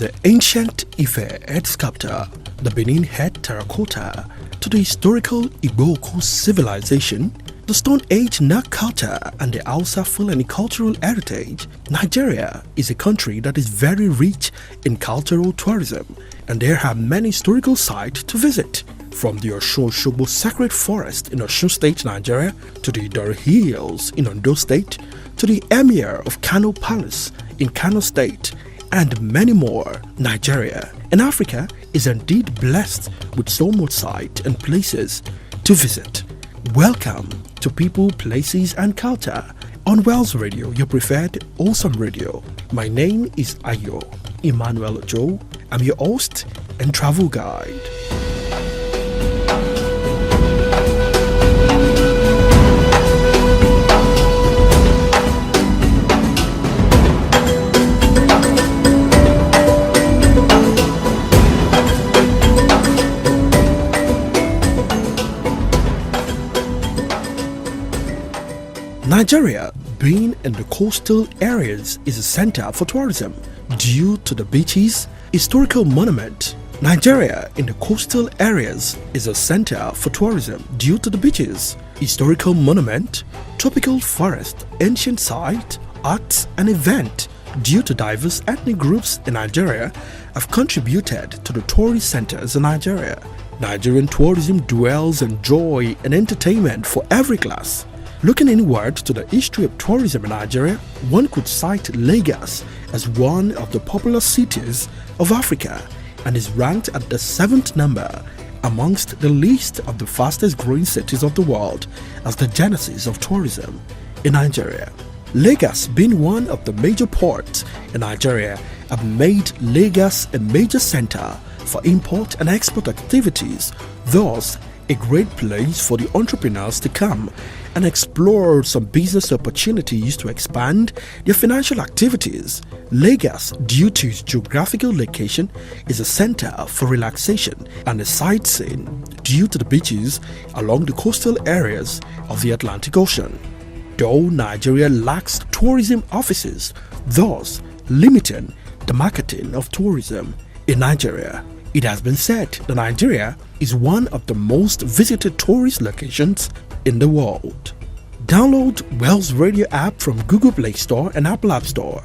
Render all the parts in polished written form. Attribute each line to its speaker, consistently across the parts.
Speaker 1: the ancient Ife head sculptor, the Benin head terracotta, to the historical Igbo civilization, the Stone Age Nak culture and the Hausa Fulani cultural heritage, Nigeria is a country that is very rich in cultural tourism, and there are many historical sites to visit. From the Osun-Osogbo Sacred Forest in Osun State, Nigeria, to the Idori Hills in Ondo State, to the Emir of Kano Palace in Kano State, and many more. Nigeria and Africa is indeed blessed with so much sight and places to visit. Welcome to People, Places and Culture on Wells Radio, your preferred awesome radio. My name is Ayo'Emmanuel. I'm your host and travel guide. Nigeria, being in the coastal areas, is a center for tourism due to the beaches, historical monument. Nigeria in the coastal areas is a center for tourism due to the beaches, historical monument, tropical forest, ancient site, arts and event. Due to diverse ethnic groups in Nigeria have contributed to the tourist centers in Nigeria. Nigerian tourism dwells in joy and entertainment for every class. Looking inward to the history of tourism in Nigeria, one could cite Lagos as one of the popular cities of Africa and is ranked at the 7th number amongst the list of the fastest growing cities of the world as the genesis of tourism in Nigeria. Lagos, being one of the major ports in Nigeria, have made Lagos a major center for import and export activities, thus a great place for the entrepreneurs to come and explore some business opportunities to expand their financial activities. Lagos, due to its geographical location, is a center for relaxation and a sightseeing due to the beaches along the coastal areas of the Atlantic Ocean. Though Nigeria lacks tourism offices, thus limiting the marketing of tourism in Nigeria. It has been said that Nigeria is one of the most visited tourist locations in the world. Download Wells Radio app from Google Play Store and Apple App Store.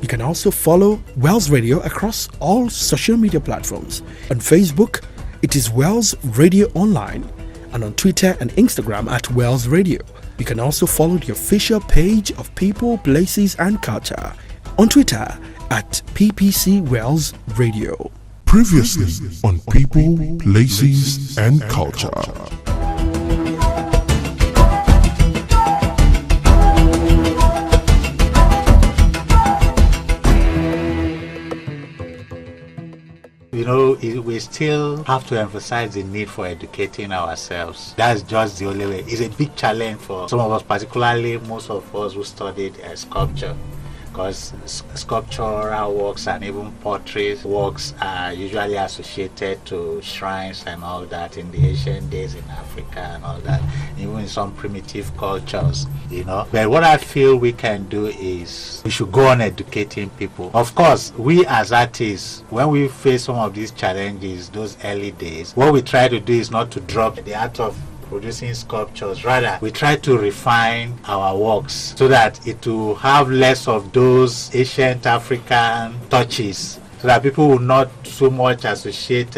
Speaker 1: You can also follow Wells Radio across all social media platforms. On Facebook, it is Wells Radio Online, and on Twitter and Instagram at Wells Radio. You can also follow the official page of People, Places and Culture on Twitter at PPC Wells Radio.
Speaker 2: Previously on People, Places and Culture.
Speaker 3: We still have to emphasize the need for educating ourselves. That's just the only way. It's a big challenge for some of us, particularly most of us who studied sculpture, because sculptural works and even pottery works are usually associated to shrines and all that in the ancient days in Africa and all that, even in some primitive cultures, But what I feel we can do is we should go on educating people. Of course, we as artists, when we face some of these challenges, those early days, what we try to do is not to drop the art of producing sculptures. Rather, we try to refine our works so that it will have less of those ancient African touches, so that people will not so much associate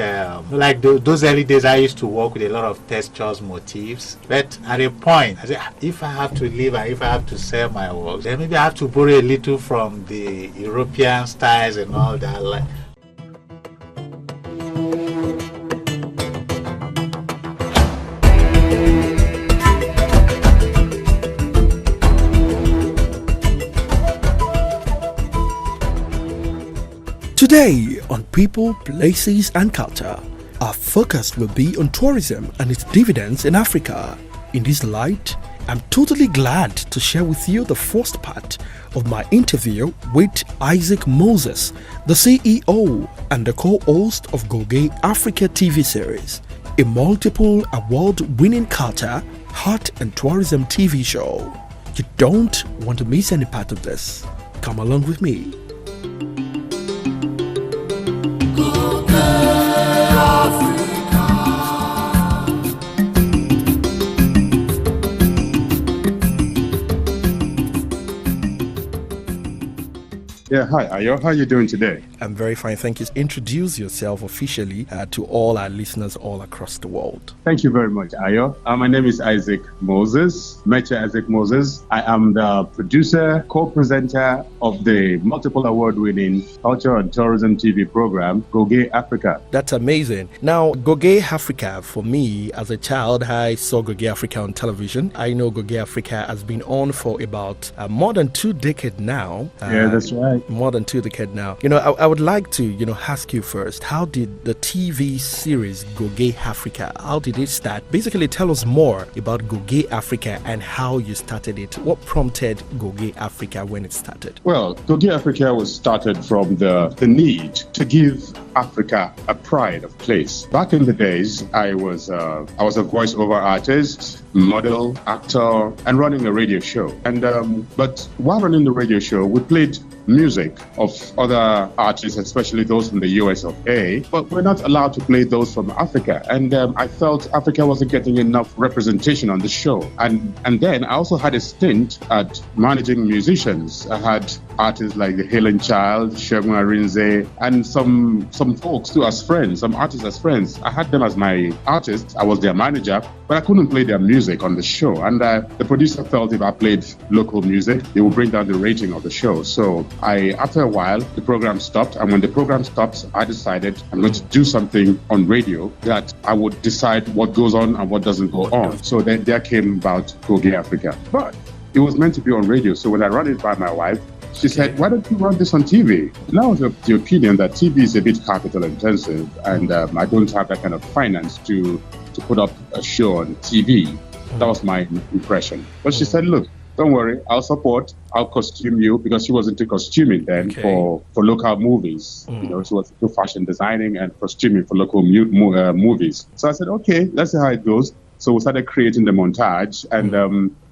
Speaker 3: like those early days. I used to work with a lot of textures, motifs, but at a point I said, if I have to live and if I have to sell my works, then maybe I have to borrow a little from the European styles and all that.
Speaker 1: Today on People, Places and Culture, our focus will be on tourism and its dividends in Africa. In this light, I'm totally glad to share with you the first part of my interview with Isaac Moses, the CEO and the co-host of Goge Africa TV series, a multiple award-winning culture, art and tourism TV show. You don't want to miss any part of this. Come along with me.
Speaker 4: Yeah, hi, Ayo. How are you doing today?
Speaker 1: I'm very fine, thank you. Introduce yourself officially to all our listeners all across the world.
Speaker 4: Thank you very much, Ayo. My name is Isaac Moses, Major Isaac Moses. I am the producer, co-presenter of the multiple award-winning Culture and Tourism TV program, Goge Africa.
Speaker 1: That's amazing. Now, Goge Africa, for me, as a child, I saw Goge Africa on television. I know Goge Africa has been on for about more than 2 decades now.
Speaker 4: Yeah, that's right.
Speaker 1: More than 2 decades now. I would like to, ask you first, how did the TV series Goge Africa, how did it start? Basically, tell us more about Goge Africa and how you started it. What prompted Goge Africa when it started?
Speaker 4: Well, Goge Africa was started from the need to give Africa a pride of place. Back in the days, I was a voiceover artist, model, actor, and running a radio show. And but while running the radio show, we played music of other artists, especially those from the US of A, but we're not allowed to play those from Africa. And I felt Africa wasn't getting enough representation on the show. And then I also had a stint at managing musicians. I had artists like the Helen Child, Shegun Arinze, and some folks too as friends, some artists as friends. I had them as my artists. I was their manager, but I couldn't play their music on the show. And the producer felt if I played local music, it would bring down the rating of the show. So after a while, the program stopped. And when the program stopped, I decided I'm going to do something on radio that I would decide what goes on and what doesn't go on. So then there came about Goge Africa. But it was meant to be on radio. So when I ran it by my wife, she said, why don't you run this on TV? And I was of the opinion that TV is a bit capital intensive, and I don't have that kind of finance to put up a show on TV. That was my impression. But she said, look, don't worry, I'll support, I'll costume you, because she was into costuming then for local movies. She was into fashion designing and costuming for local movies. So I said, okay, let's see how it goes. So we started creating the montage, and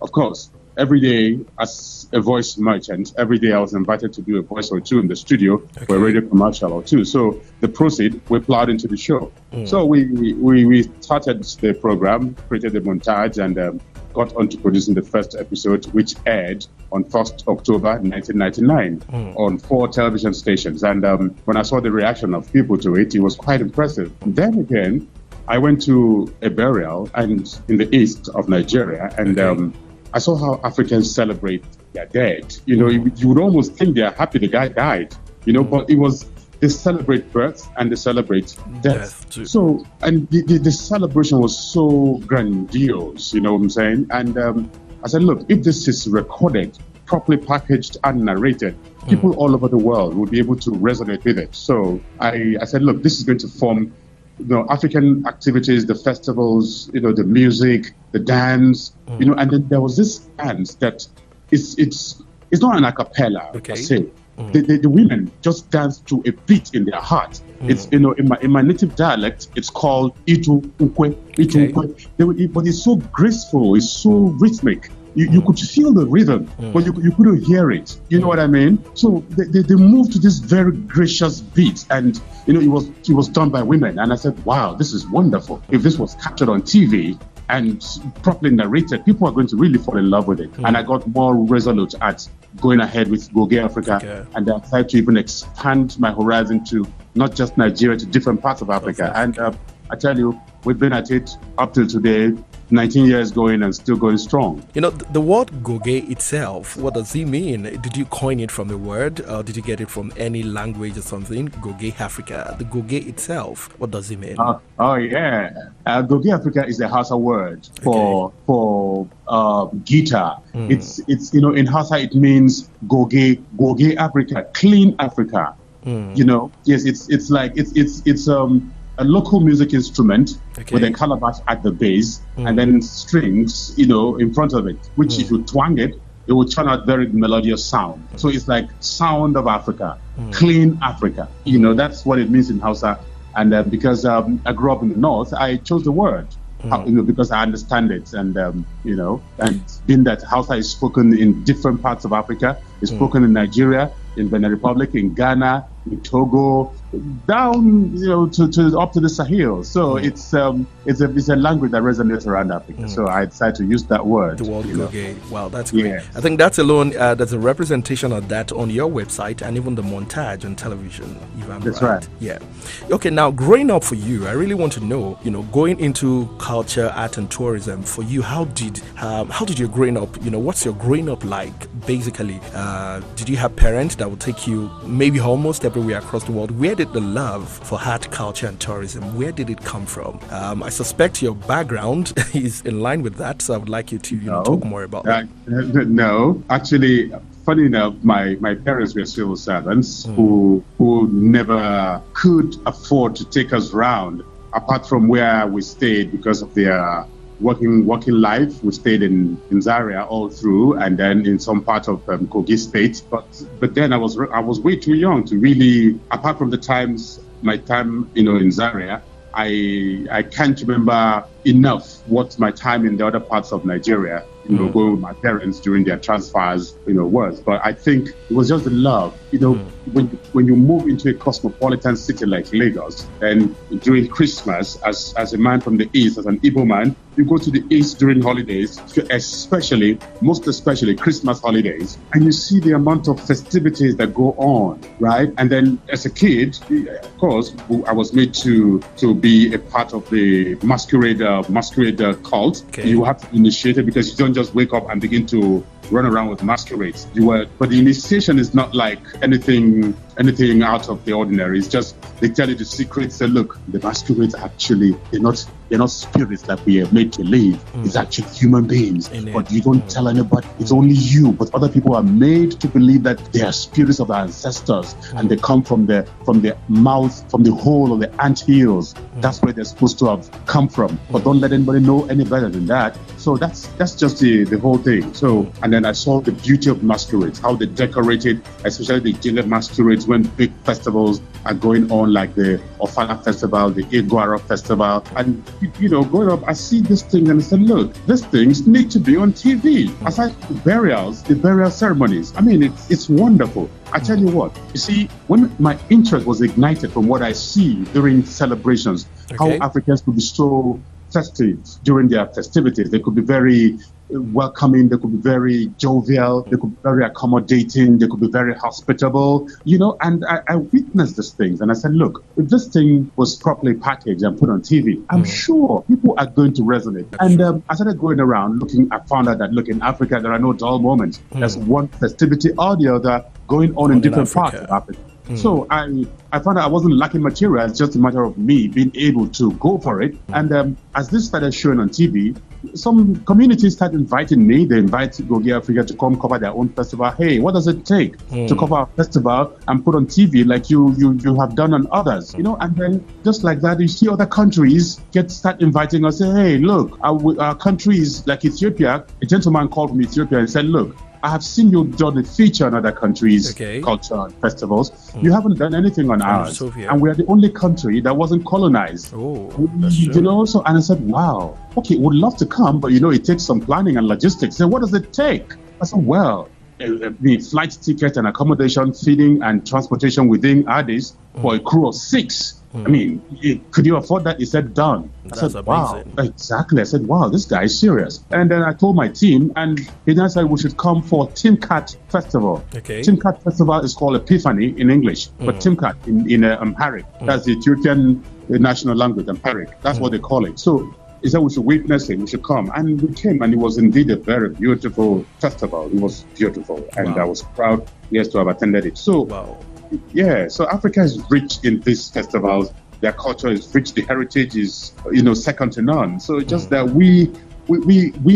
Speaker 4: of course, every day as a voice merchant, every day I was invited to do a voice or two in the studio for a radio commercial or two. So the proceed, we plowed into the show. So we started the program, created the montage, and got on to producing the first episode, which aired on 1st October 1999 on 4 television stations. And when I saw the reaction of people to it, it was quite impressive. Then again, I went to a burial in the east of Nigeria, and I saw how Africans celebrate their dead. You would almost think they're happy the guy died, but it was, they celebrate birth and they celebrate death. So, and the celebration was so grandiose, you know what I'm saying? And I said, look, if this is recorded, properly packaged and narrated, people all over the world will be able to resonate with it. So I said, look, this is going to form African activities, the festivals, the music, the dance, and then there was this dance that it's not an a cappella per se. The women just dance to a beat in their heart. It's in my native dialect, it's called Itu Ukwe. But it's so graceful, it's so rhythmic. You could feel the rhythm, but you couldn't hear it. You know what I mean? So they moved to this very gracious beat, and it was done by women. And I said, wow, this is wonderful. If this was captured on TV and properly narrated, people are going to really fall in love with it. And I got more resolute at going ahead with Goge Africa, and I tried to even expand my horizon to not just Nigeria, to different parts of Africa. And I tell you, we've been at it up till today, 19 years going and still going strong.
Speaker 1: The word Goge itself, what does it mean? Did you coin it from a word, or did you get it from any language or something? Goge Africa, the Goge itself, what does it mean?
Speaker 4: Goge Africa is a Hausa word for guitar. It's in Hausa it means Goge Africa, clean Africa. Yes, it's like it's a local music instrument with a calabash at the base and then strings, in front of it, which if you twang it, it will turn out very melodious sound. So it's like sound of Africa, clean Africa. That's what it means in Hausa. And because I grew up in the north, I chose the word. Because I understand it, and and being that Hausa is spoken in different parts of Africa, it's spoken in Nigeria, in Benin Republic, in Ghana, in Togo, down to up to the Sahel. So it's a language that resonates around Africa. So I decided to use that word.
Speaker 1: The word Goge. Wow, that's great.
Speaker 4: Yes.
Speaker 1: I think that's alone. There's a representation of that on your website and even the montage on television. If I'm
Speaker 4: That's
Speaker 1: right.
Speaker 4: right.
Speaker 1: Yeah. Okay. Now, growing up for you, I really want to know. Going into culture, art, and tourism for you. How did your growing up? What's your growing up like? Basically, did you have parents that would take you maybe almost everywhere across the world? Where did the love for art, culture, and tourism, where did it come from? I suspect your background is in line with that, so I would like you to talk more about that.
Speaker 4: No, actually, funny enough, my parents were civil servants who never could afford to take us round, apart from where we stayed because of their working life. We stayed in Zaria all through, and then in some part of Kogi State. But then I was way too young to really, apart from my time in Zaria, I can't remember enough what my time in the other parts of Nigeria, going with my parents during their transfers, was. But I think it was just the love. When you move into a cosmopolitan city like Lagos, and during Christmas, as a man from the East, as an Igbo man, you go to the East during holidays, most especially Christmas holidays, and you see the amount of festivities that go on, right? And then as a kid, of course, I was made to be a part of the masquerade cult. Okay. You have to be initiated because you don't just wake up and begin to run around with masquerades. But the initiation is not like anything out of the ordinary. It's just they tell you the secrets. Say, look, the masquerades actually they're not spirits that we are made to live. It's actually human beings. But you don't tell anybody. It's only you. But other people are made to believe that they are spirits of our ancestors, and they come from the mouth, from the hole of the ant hills. That's where they're supposed to have come from. But don't let anybody know any better than that. So that's just the whole thing. So, and then I saw the beauty of masquerades, how they decorated, especially the Jile masquerades when big festivals are going on, like the Ofala Festival, the Iguara Festival. And, growing up, I see these things and I said, look, these things need to be on TV. Aside from the burial ceremonies. I mean, it's wonderful. I tell you what, you see, when my interest was ignited from what I see during celebrations, how Africans could be so festive during their festivities. They could be very welcoming, they could be very jovial, they could be very accommodating, they could be very hospitable, and I witnessed these things and I said, look, if this thing was properly packaged and put on TV, I'm sure people are going to resonate. And I started going around I found out that, look, in Africa, there are no dull moments. There's one festivity or the other going on in different parts of Africa. So I found out I wasn't lacking material. It's just a matter of me being able to go for it. And as this started showing on TV, some communities started inviting me. They invite Gogi Africa to come cover their own festival. Hey, what does it take to cover a festival and put on TV like you have done on others? And then just like that, you see other countries start inviting us. Say, hey, look, our countries like Ethiopia. A gentleman called from Ethiopia and said, look, I have seen you done a feature on other countries' culture and festivals. You haven't done anything on ours. And we are the only country that wasn't colonized. Oh, that's true. So, and I said, wow, okay, would love to come, but it takes some planning and logistics. So what does it take? I said, well, the flight ticket and accommodation, feeding and transportation within Addis for a crew of 6. I mean, could you afford that? He said, done. I said, wow. Exactly. I said, wow, this guy is serious. And then I told my team, and he then said we should come for Timkat Festival. Okay. Timkat Festival is called Epiphany in English, but Timkat in Amharic. That's the Ethiopian national language, Amharic. That's what they call it. So he said we should witness it, we should come. And we came, and it was indeed a very beautiful festival. It was beautiful. And I was proud, yes, to have attended it. So, yeah, so Africa is rich in these festivals. Their culture is rich. The heritage is, second to none. So it's just that we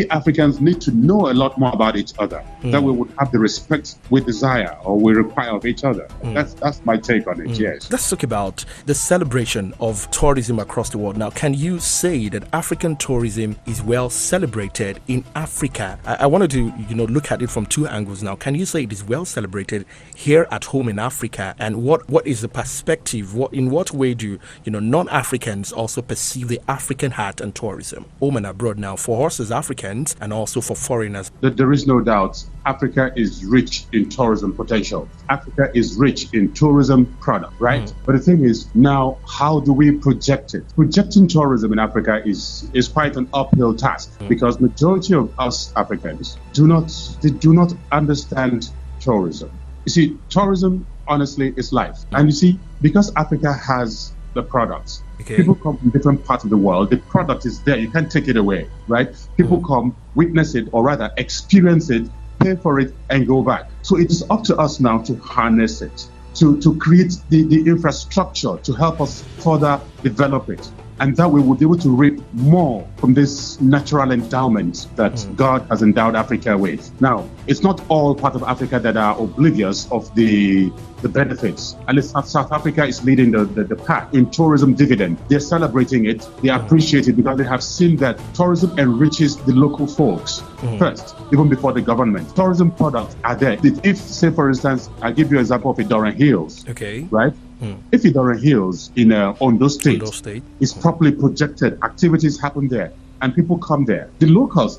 Speaker 4: Africans need to know a lot more about each other. That we would have the respect we desire or we require of each other. That's my take on it. Yes.
Speaker 1: Let's talk about the celebration of tourism across the world. Now, can you say that African tourism is well celebrated in Africa? I wanted to look at it from two angles. Now, can you say it is well celebrated here at home in Africa? And what is the perspective? In what way do non-Africans also perceive the African art and tourism home and abroad now for for us as Africans and also for foreigners?
Speaker 4: There is no doubt Africa is rich in tourism potential. Africa is rich in tourism product, right? But the thing is, now, how do we project it? Projecting tourism in Africa is quite an uphill task because majority of us Africans do not understand tourism. You see, tourism, honestly, is life. And you see, because Africa has the products, people come from different parts of the world. The product is there. You can't take it away, right? People come, witness it, or rather experience it, pay for it, and go back. So it is up to us now to harness it, to create the infrastructure to help us further develop it. And that way we'll be able to reap more from this natural endowment that God has endowed Africa with. Now, it's not all part of Africa that are oblivious of the benefits. At least South Africa is leading the pack in tourism dividend. They're celebrating it. They appreciate it because they have seen that tourism enriches the local folks first, even before the government. Tourism products are there. If, say, for instance, I'll give you an example of Idoren Hills, right? If Idoren Hills in Ondo State is properly projected, activities happen there, and people come there. The locals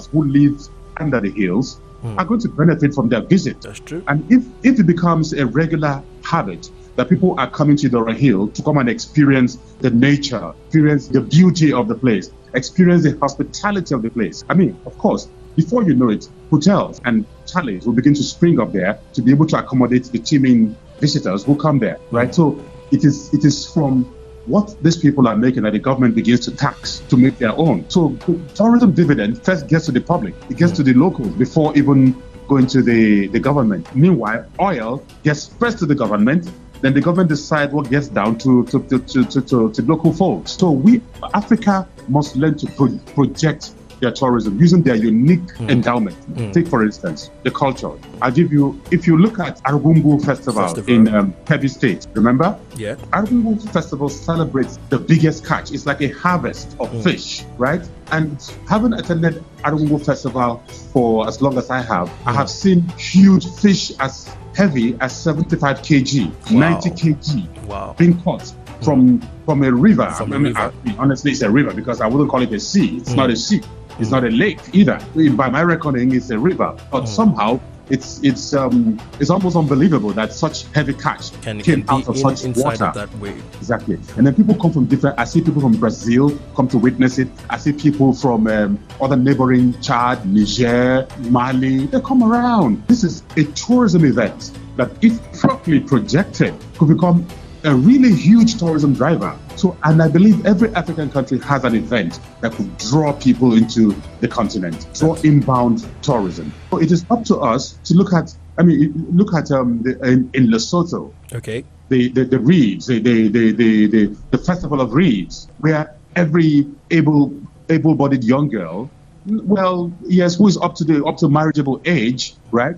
Speaker 4: who live under the hills are going to benefit from their visit.
Speaker 1: That's true.
Speaker 4: And if it becomes a regular habit that people are coming to Idoren Hill to come and experience the nature, experience the beauty of the place, experience the hospitality of the place. I mean, of course, before you know it, hotels and chalets will begin to spring up there to be able to accommodate the teeming visitors who come there, right? So it is from what these people are making that the government begins to tax to make their own. So tourism dividend first gets to the public, it gets to the locals before even going to the government. Meanwhile, oil gets first to the government, then the government decides what gets down to local folks. So Africa must learn to project their tourism using their unique endowment. Take, for instance, the culture. I'll give you, if you look at Argungu Festival in Kebbi State, remember?
Speaker 1: Yeah.
Speaker 4: Argungu Festival celebrates the biggest catch. It's like a harvest of fish, right? And having attended Argungu Festival for as long as I have seen huge fish as heavy as 75 kg, 90 kg being caught from a river. Honestly, it's a river because I wouldn't call it a sea. It's not a sea. It's not a lake either. By my reckoning, it's a river. But somehow, it's almost unbelievable that such heavy catch came out of such water.
Speaker 1: Of that way.
Speaker 4: Exactly. And then people come from different. I see people from Brazil come to witness it. I see people from other neighboring Chad, Niger, Mali. They come around. This is a tourism event that, if properly projected, could become a really huge tourism driver. So, and I believe every African country has an event that could draw people into the continent, draw inbound tourism. So it is up to us to look at, in Lesotho, the reeds, the festival of reeds, where every able-bodied young girl, who is up to marriageable age, right,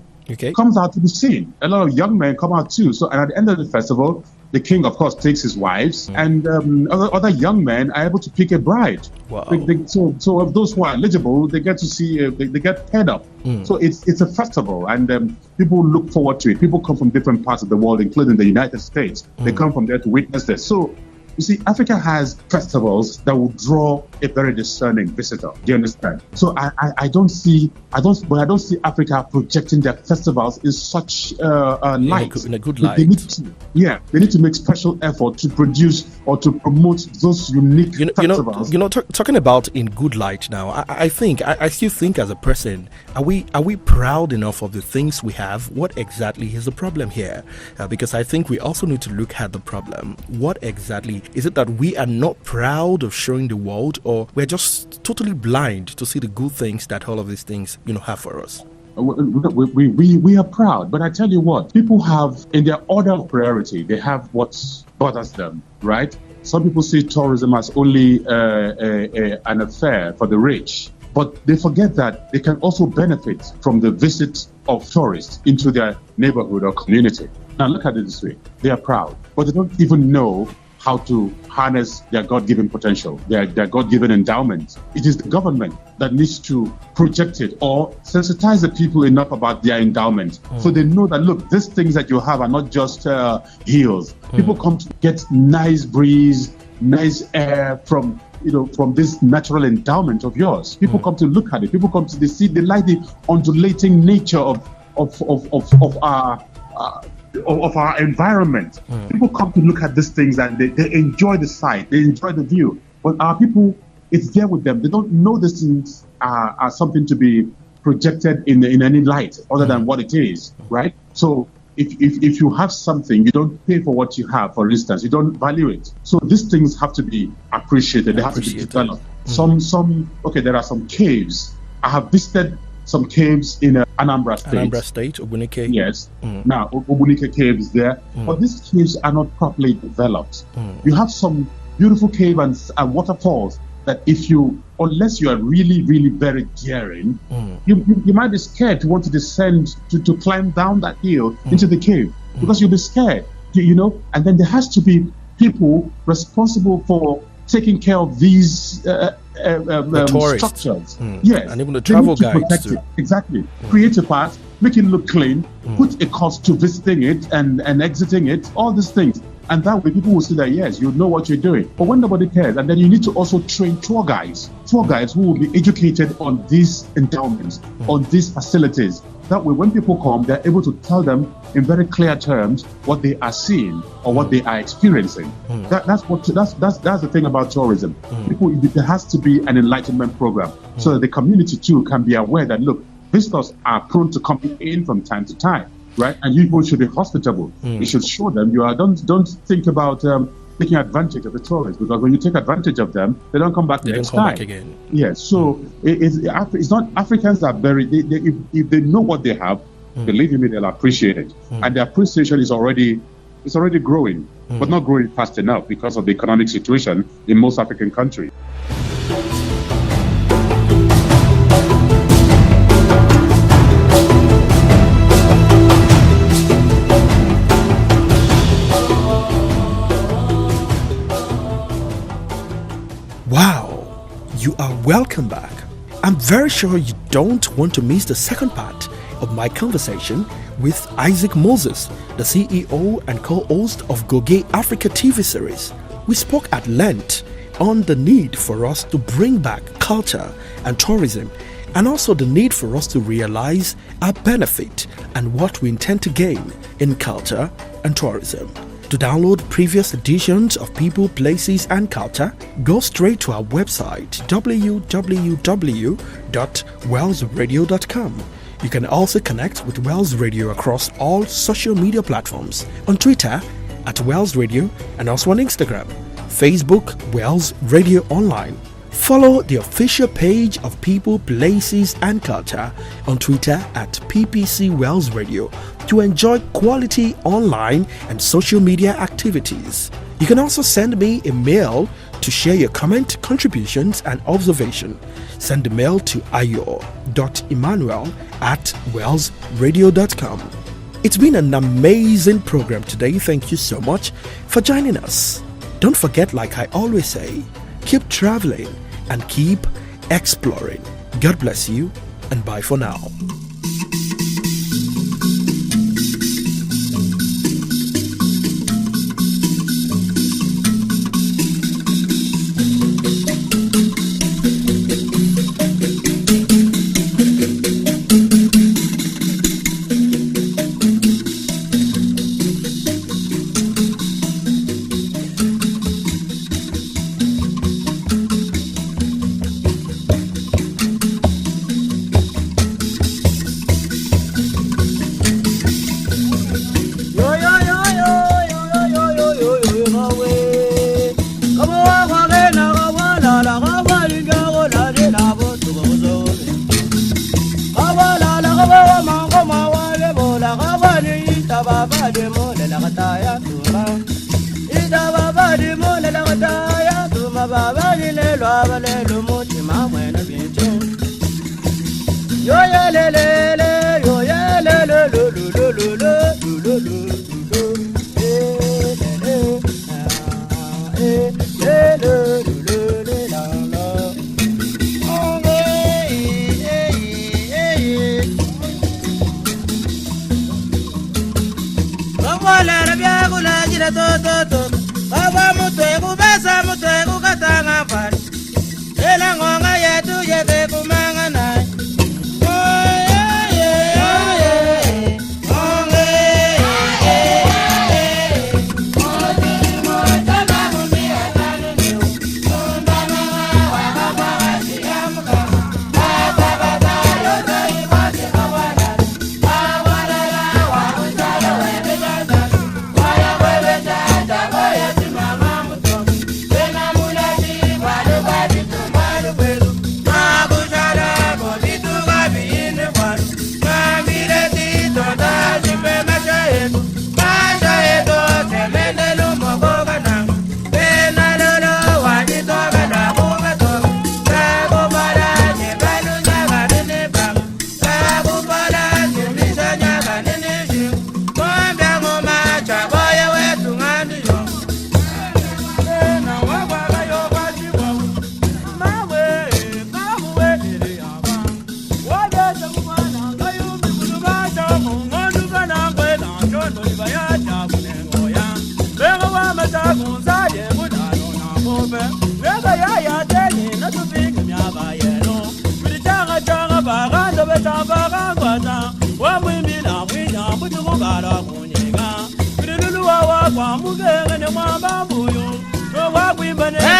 Speaker 4: comes out to be seen. A lot of young men come out too. So, and at the end of the festival, the king, of course, takes his wives, and other young men are able to pick a bride.
Speaker 1: Wow.
Speaker 4: So of those who are eligible, they get to see, they get paired up. So it's a festival, and people look forward to it. People come from different parts of the world, including the United States. They come from there to witness this. So, you see, Africa has festivals that will draw a very discerning visitor. Do you understand? So I don't see Africa projecting their festivals in such light.
Speaker 1: In a good light.
Speaker 4: They need to make special effort to produce or to promote those unique festivals.
Speaker 1: Talking about in good light now, I still think as a person, are we proud enough of the things we have? What exactly is the problem here? Because I think we also need to look at the problem. What exactly is it that we are not proud of showing the world, or we're just totally blind to see the good things that all of these things, have for us?
Speaker 4: We are proud, but I tell you what, people have, in their order of priority, they have what bothers them, right? Some people see tourism as only an affair for the rich, but they forget that they can also benefit from the visit of tourists into their neighborhood or community. Now look at it this way, they are proud, but they don't even know how to harness their God-given potential, their God-given endowment. It is the government that needs to project it or sensitize the people enough about their endowment so they know that, look, these things that you have are not just hills. People come to get nice breeze, nice air from from this natural endowment of yours. People come to look at it. People come to see the like the undulating nature of our environment. People come to look at these things and they enjoy the sight, they enjoy the view. But our people, it's there with them. They don't know these things are something to be projected in any light other than what it is, right? So if you have something, you don't pay for what you have, for instance, you don't value it. So these things have to be appreciated. They have to be developed. There are some caves. I have visited some caves in Anambra State.
Speaker 1: Obunike.
Speaker 4: Yes. Now, Obunike cave is there. But these caves are not properly developed. You have some beautiful caves and waterfalls that unless you are really, really very daring, you might be scared to want to descend, to climb down that hill into the cave, because you'll be scared, and then there has to be people responsible for taking care of these structures. Yes.
Speaker 1: And even the travel guides too.
Speaker 4: Exactly. Create a path, make it look clean, put a cost to visiting it and exiting it, all these things. And that way people will see that, yes, you know what you're doing. But when nobody cares, and then you need to also train tour guides who will be educated on these endowments, on these facilities. That way, when people come, they're able to tell them in very clear terms what they are seeing or what they are experiencing. That's the thing about tourism. There has to be an enlightenment program so that the community too can be aware that, look, visitors are prone to coming in from time to time. Right, and you people should be hospitable. You should show them don't think about taking advantage of the tourists, because when you take advantage of them, they don't come back next time.
Speaker 1: Again.
Speaker 4: Yes, so it's not Africans are very. If they know what they have, believe me, they'll appreciate it, and the appreciation is already growing, but not growing fast enough because of the economic situation in most African countries.
Speaker 1: Wow, you are welcome back. I'm very sure you don't want to miss the second part of my conversation with Isaac Moses, the CEO and co-host of Goge Africa TV series. We spoke at length on the need for us to bring back culture and tourism, and also the need for us to realize our benefit and what we intend to gain in culture and tourism. To download previous editions of People, Places and Culture, go straight to our website www.wellsradio.com. You can also connect with Wells Radio across all social media platforms, on Twitter at Wells Radio and also on Instagram, Facebook Wells Radio Online. Follow the official page of People, Places and Culture on Twitter at PPC Wells Radio to enjoy quality online and social media activities. You can also send me a mail to share your comment, contributions and observation. Send the mail to ayo.emmanuel@wellsradio.com. It's been an amazing program today. Thank you so much for joining us. Don't forget, like I always say, keep traveling and keep exploring. God bless you, and bye for now.
Speaker 5: Baba mutu egu besa mutu egu katanga fari.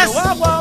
Speaker 5: Yes.